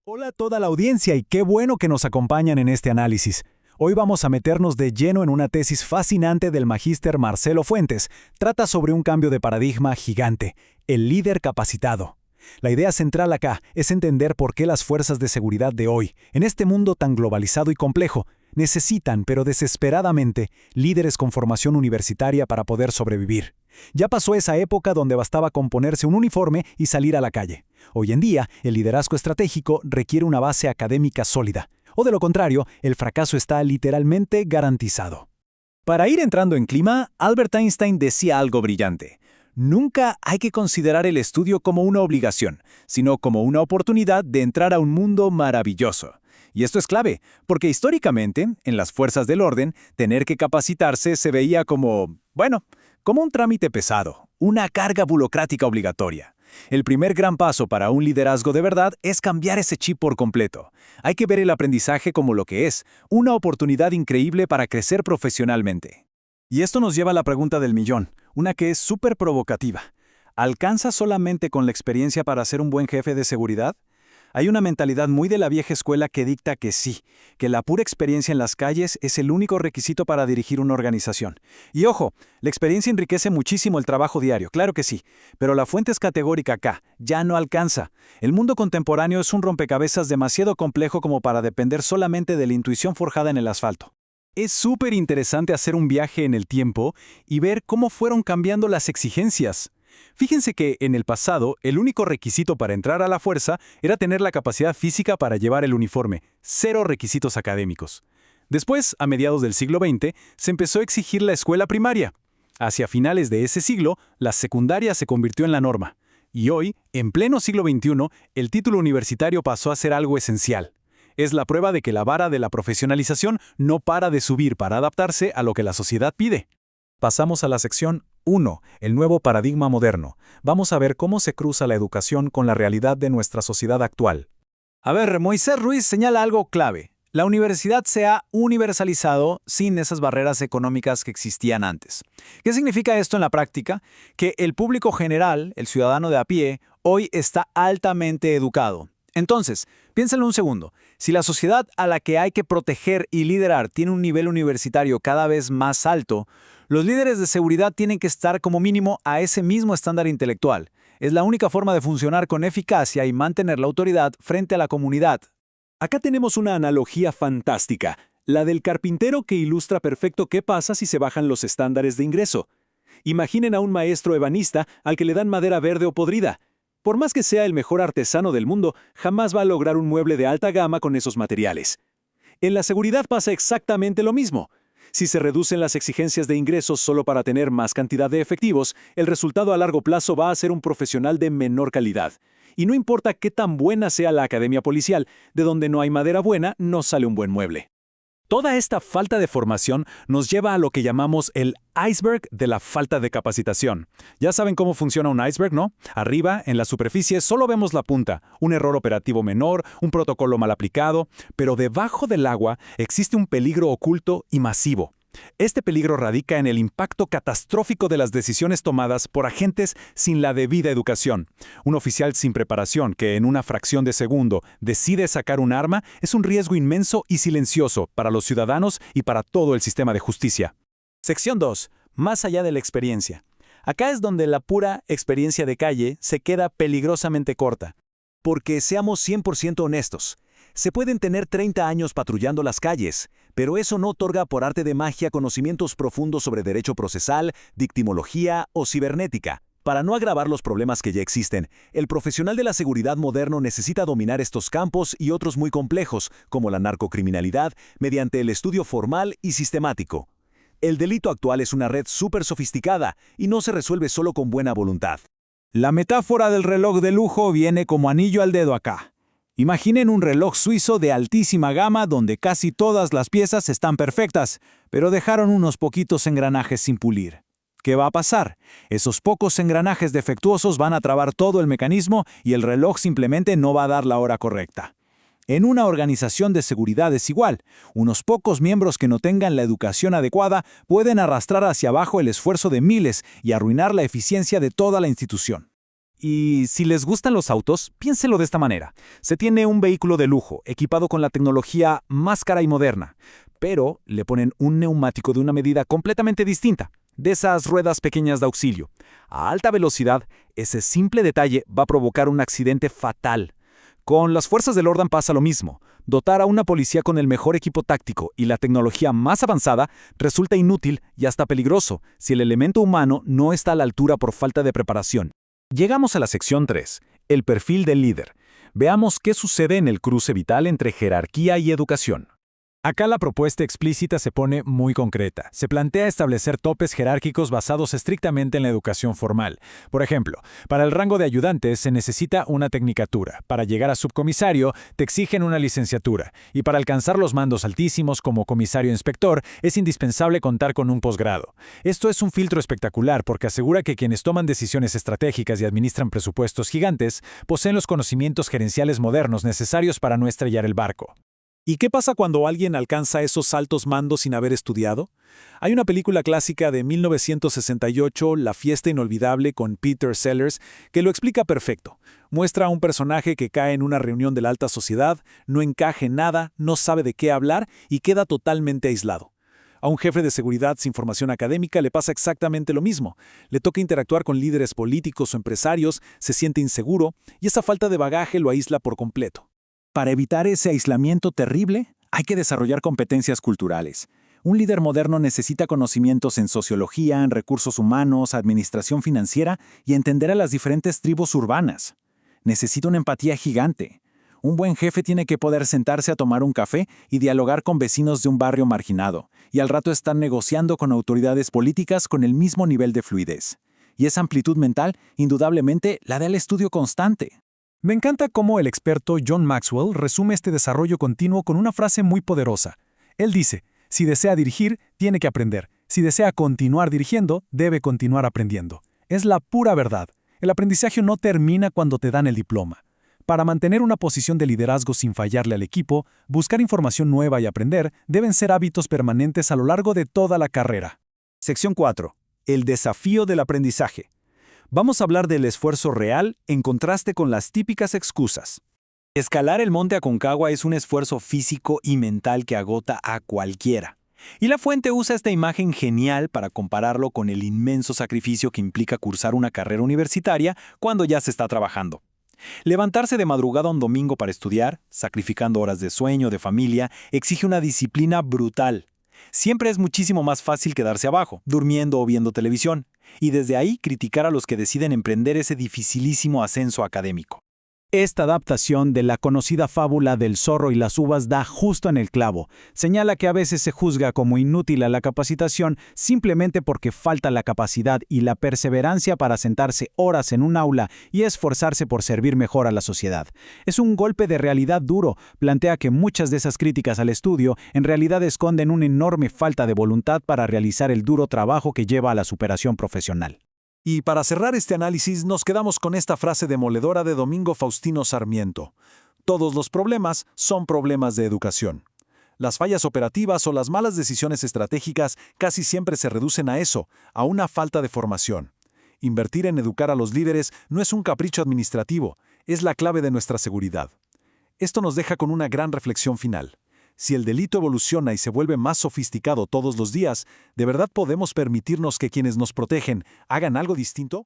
Hola a toda la audiencia y qué bueno que nos acompañan en este análisis. Hoy vamos a meternos de lleno en una tesis fascinante del magíster Marcelo Fuentes. Trata sobre un cambio de paradigma gigante, el líder capacitado. La idea central acá es entender por qué las fuerzas de seguridad de hoy, en este mundo tan globalizado y complejo, necesitan, pero desesperadamente, líderes con formación universitaria para poder sobrevivir. Ya pasó esa época donde bastaba con ponerse un uniforme y salir a la calle. Hoy en día, el liderazgo estratégico requiere una base académica sólida. O de lo contrario, el fracaso está literalmente garantizado. Para ir entrando en clima, Albert Einstein decía algo brillante. Nunca hay que considerar el estudio como una obligación, sino como una oportunidad de entrar a un mundo maravilloso. Y esto es clave, porque históricamente, en las fuerzas del orden, tener que capacitarse se veía como, como un trámite pesado, una carga burocrática obligatoria. El primer gran paso para un liderazgo de verdad es cambiar ese chip por completo. Hay que ver el aprendizaje como lo que es, una oportunidad increíble para crecer profesionalmente. Y esto nos lleva a la pregunta del millón, una que es súper provocativa. ¿Alcanza solamente con la experiencia para ser un buen jefe de seguridad? Hay una mentalidad muy de la vieja escuela que dicta que sí, que la pura experiencia en las calles es el único requisito para dirigir una organización. Y ojo, la experiencia enriquece muchísimo el trabajo diario, claro que sí, pero la fuente es categórica acá, ya no alcanza. El mundo contemporáneo es un rompecabezas demasiado complejo como para depender solamente de la intuición forjada en el asfalto. Es súper interesante hacer un viaje en el tiempo y ver cómo fueron cambiando las exigencias. Fíjense que, en el pasado, el único requisito para entrar a la fuerza era tener la capacidad física para llevar el uniforme, cero requisitos académicos. Después, a mediados del siglo XX, se empezó a exigir la escuela primaria. Hacia finales de ese siglo, la secundaria se convirtió en la norma. Y hoy, en pleno siglo XXI, el título universitario pasó a ser algo esencial. Es la prueba de que la vara de la profesionalización no para de subir para adaptarse a lo que la sociedad pide. Pasamos a la sección 1, el nuevo paradigma moderno. Vamos a ver cómo se cruza la educación con la realidad de nuestra sociedad actual. A ver, Moisés Ruiz señala algo clave. La universidad se ha universalizado sin esas barreras económicas que existían antes. ¿Qué significa esto en la práctica? Que el público general, el ciudadano de a pie, hoy está altamente educado. Entonces, piénsenlo un segundo. Si la sociedad a la que hay que proteger y liderar tiene un nivel universitario cada vez más alto, los líderes de seguridad tienen que estar como mínimo a ese mismo estándar intelectual. Es la única forma de funcionar con eficacia y mantener la autoridad frente a la comunidad. Acá tenemos una analogía fantástica, la del carpintero que ilustra perfecto qué pasa si se bajan los estándares de ingreso. Imaginen a un maestro ebanista al que le dan madera verde o podrida. Por más que sea el mejor artesano del mundo, jamás va a lograr un mueble de alta gama con esos materiales. En la seguridad pasa exactamente lo mismo. Si se reducen las exigencias de ingresos solo para tener más cantidad de efectivos, el resultado a largo plazo va a ser un profesional de menor calidad. Y no importa qué tan buena sea la academia policial, de donde no hay madera buena, no sale un buen mueble. Toda esta falta de formación nos lleva a lo que llamamos el iceberg de la falta de capacitación. Ya saben cómo funciona un iceberg, ¿no? Arriba, en la superficie, solo vemos la punta, un error operativo menor, un protocolo mal aplicado, pero debajo del agua existe un peligro oculto y masivo. Este peligro radica en el impacto catastrófico de las decisiones tomadas por agentes sin la debida educación. Un oficial sin preparación que en una fracción de segundo decide sacar un arma es un riesgo inmenso y silencioso para los ciudadanos y para todo el sistema de justicia. Sección 2. Más allá de la experiencia. Acá es donde la pura experiencia de calle se queda peligrosamente corta. Porque seamos 100% honestos. Se pueden tener 30 años patrullando las calles, pero eso no otorga por arte de magia conocimientos profundos sobre derecho procesal, victimología o cibernética. Para no agravar los problemas que ya existen, el profesional de la seguridad moderno necesita dominar estos campos y otros muy complejos, como la narcocriminalidad, mediante el estudio formal y sistemático. El delito actual es una red súper sofisticada y no se resuelve solo con buena voluntad. La metáfora del reloj de lujo viene como anillo al dedo acá. Imaginen un reloj suizo de altísima gama donde casi todas las piezas están perfectas, pero dejaron unos poquitos engranajes sin pulir. ¿Qué va a pasar? Esos pocos engranajes defectuosos van a trabar todo el mecanismo y el reloj simplemente no va a dar la hora correcta. En una organización de seguridad es igual. Unos pocos miembros que no tengan la educación adecuada pueden arrastrar hacia abajo el esfuerzo de miles y arruinar la eficiencia de toda la institución. Y si les gustan los autos, piénselo de esta manera. Se tiene un vehículo de lujo, equipado con la tecnología más cara y moderna, pero le ponen un neumático de una medida completamente distinta, de esas ruedas pequeñas de auxilio. A alta velocidad, ese simple detalle va a provocar un accidente fatal. Con las fuerzas del orden pasa lo mismo. Dotar a una policía con el mejor equipo táctico y la tecnología más avanzada resulta inútil y hasta peligroso si el elemento humano no está a la altura por falta de preparación. Llegamos a la sección 3, el perfil del líder. Veamos qué sucede en el cruce vital entre jerarquía y educación. Acá la propuesta explícita se pone muy concreta. Se plantea establecer topes jerárquicos basados estrictamente en la educación formal. Por ejemplo, para el rango de ayudantes se necesita una tecnicatura. Para llegar a subcomisario te exigen una licenciatura. Y para alcanzar los mandos altísimos como comisario-inspector es indispensable contar con un posgrado. Esto es un filtro espectacular porque asegura que quienes toman decisiones estratégicas y administran presupuestos gigantes poseen los conocimientos gerenciales modernos necesarios para no estrellar el barco. ¿Y qué pasa cuando alguien alcanza esos altos mandos sin haber estudiado? Hay una película clásica de 1968, La fiesta inolvidable, con Peter Sellers, que lo explica perfecto. Muestra a un personaje que cae en una reunión de la alta sociedad, no encaja en nada, no sabe de qué hablar y queda totalmente aislado. A un jefe de seguridad sin formación académica le pasa exactamente lo mismo. Le toca interactuar con líderes políticos o empresarios, se siente inseguro y esa falta de bagaje lo aísla por completo. Para evitar ese aislamiento terrible, hay que desarrollar competencias culturales. Un líder moderno necesita conocimientos en sociología, en recursos humanos, administración financiera y entender a las diferentes tribus urbanas. Necesita una empatía gigante. Un buen jefe tiene que poder sentarse a tomar un café y dialogar con vecinos de un barrio marginado, y al rato estar negociando con autoridades políticas con el mismo nivel de fluidez. Y esa amplitud mental, indudablemente, la da el estudio constante. Me encanta cómo el experto John Maxwell resume este desarrollo continuo con una frase muy poderosa. Él dice, si desea dirigir, tiene que aprender. Si desea continuar dirigiendo, debe continuar aprendiendo. Es la pura verdad. El aprendizaje no termina cuando te dan el diploma. Para mantener una posición de liderazgo sin fallarle al equipo, buscar información nueva y aprender deben ser hábitos permanentes a lo largo de toda la carrera. Sección 4. El desafío del aprendizaje. Vamos a hablar del esfuerzo real en contraste con las típicas excusas. Escalar el monte Aconcagua es un esfuerzo físico y mental que agota a cualquiera. Y la fuente usa esta imagen genial para compararlo con el inmenso sacrificio que implica cursar una carrera universitaria cuando ya se está trabajando. Levantarse de madrugada un domingo para estudiar, sacrificando horas de sueño, de familia, exige una disciplina brutal. Siempre es muchísimo más fácil quedarse abajo, durmiendo o viendo televisión, y desde ahí criticar a los que deciden emprender ese dificilísimo ascenso académico. Esta adaptación de la conocida fábula del zorro y las uvas da justo en el clavo. Señala que a veces se juzga como inútil a la capacitación simplemente porque falta la capacidad y la perseverancia para sentarse horas en un aula y esforzarse por servir mejor a la sociedad. Es un golpe de realidad duro. Plantea que muchas de esas críticas al estudio en realidad esconden una enorme falta de voluntad para realizar el duro trabajo que lleva a la superación profesional. Y para cerrar este análisis nos quedamos con esta frase demoledora de Domingo Faustino Sarmiento. Todos los problemas son problemas de educación. Las fallas operativas o las malas decisiones estratégicas casi siempre se reducen a eso, a una falta de formación. Invertir en educar a los líderes no es un capricho administrativo, es la clave de nuestra seguridad. Esto nos deja con una gran reflexión final. Si el delito evoluciona y se vuelve más sofisticado todos los días, ¿de verdad podemos permitirnos que quienes nos protegen hagan algo distinto?